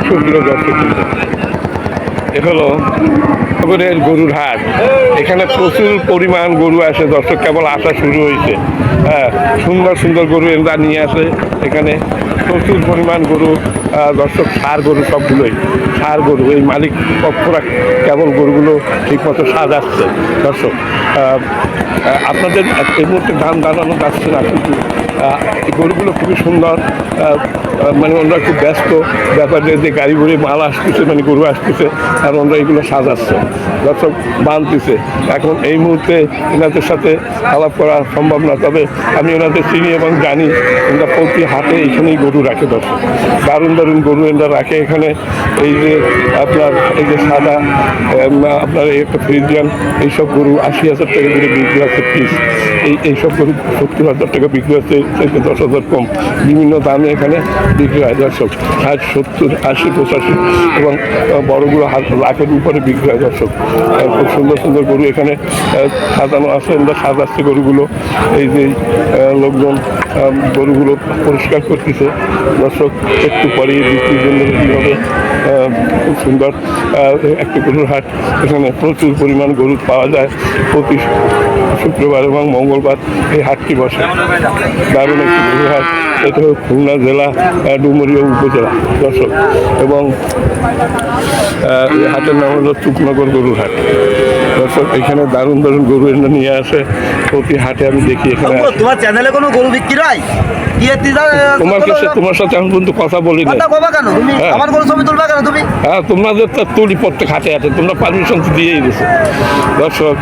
সুপ্রিয় দর্শক, এ হলো গরুর হাট। এখানে প্রচুর পরিমাণ গরু আসে দর্শক, কেবল আসা শুরু হয়েছে। হ্যাঁ, সুন্দর সুন্দর গরু এরা নিয়ে আসে এখানে, প্রচুর পরিমাণ গরু দর্শক, ষাঁড় গরু, সবগুলোই ষাঁড় গরু। এই মালিক পক্ষরা কেবল গরুগুলো ঠিকমতো সাজাচ্ছে দর্শক। আপনাদের এই মুহূর্তে ধান দাঁড়ানো যাচ্ছে না, কিন্তু এই গরুগুলো খুবই সুন্দর। মানে ওনারা খুব ব্যস্ত ব্যাপারে, যে গাড়ি ভরে মাল আসতেছে, মানে গরু আসতেছে, আর ওনারা এগুলো সাজাচ্ছে দর্শক, বাঁধতেছে। এখন এই মুহূর্তে এনাদের সাথে আলাপ করা সম্ভব না, তবে আমি ওনাদের চিনি এবং জানি ওনারা প্রতি হাটে এইখানেই গরু রাখে দর্শক। দারুণ দারুণ গরু এনারা রাখে এখানে। এই যে আপনার এই যে সাদা আপনার একটা ফ্রিজিয়ান, এইসব গরু 80,000 টাকা করে বিক্রি হচ্ছে পিস। এইসব গরু 70,000 টাকা বিক্রি হচ্ছে, 10,000 কম, বিভিন্ন দামে এখানে বিক্রি হয় দর্শক। 60, 70, 80, 85 এবং বড়গুলো লাখের উপরে বিক্রি হয় দর্শক। খুব সুন্দর সুন্দর গরু এখানে সাজানো আছে, আমরা সাজাচ্ছে গরুগুলো। এই যে লোকজন গরুগুলো পরিষ্কার করতেছে দর্শক, একটু পরে বিক্রির জন্য রেডি হবে। খুব সুন্দর একটি গরুর হাট। এখানে প্রচুর পরিমাণ গরু পাওয়া যায়। প্রতি শুক্রবার এবং মঙ্গলবার এই হাটটি বসে। দারুণ একটি গরুর হাট। এটা হল খুলনা জেলা ডুমুরিয়া উপজেলা দর্শক, এবং এই হাটের নাম হলো চুকনগর গরুর হাট দর্শক। এখানে দারুণ দারুণ গরু এনে নিয়ে আসে প্রতি হাটে, আমি দেখি এখানে। তোমার চ্যানেলে কোনো গরু বিক্রি হয়? তোমার সাথে এখন পর্যন্ত কথা বলি না। আমার গরু ছবি তুলবা কেন তুমি? হ্যাঁ, তোমাদের তো তুলি প্রত্যেক হাটে হাটে, তোমরা পারমিশন দিয়েই দিছো দর্শক।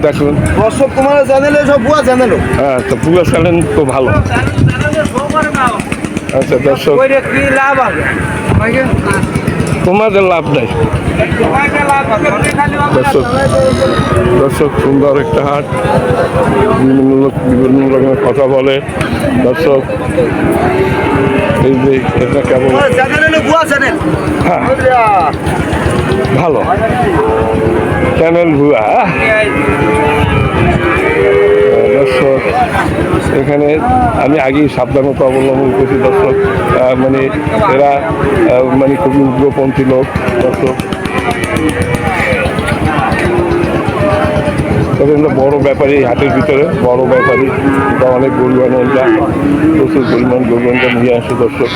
দেখুন দর্শক, তোমার চ্যানেলে সব ভুয়া চ্যানেল। হ্যাঁ, তো ভুয়া চ্যানেল তো ভালো। আচ্ছা দর্শক, লাভ আছে তোমাদের লাভ নাই দর্শক। দর্শক, সুন্দর একটা হাট, বিভিন্ন লোক বিভিন্ন রকমের কথা বলে দর্শক। এই যে এটা কেবল হ্যাঁ ভালো চ্যানেল ভুয়া দর্শক। এখানে আমি আগেই সাবধানতা অবলম্বন করছি দর্শক, মানে এরা মানে খুবই উগ্রপন্থী লোক দর্শক। তবে বড় ব্যাপারী এই হাটের ভিতরে, বড় ব্যাপারী বা অনেক গরু আনন্দা, প্রচুর পরিমাণ গরু আনন্দা নিয়ে আসে দর্শক।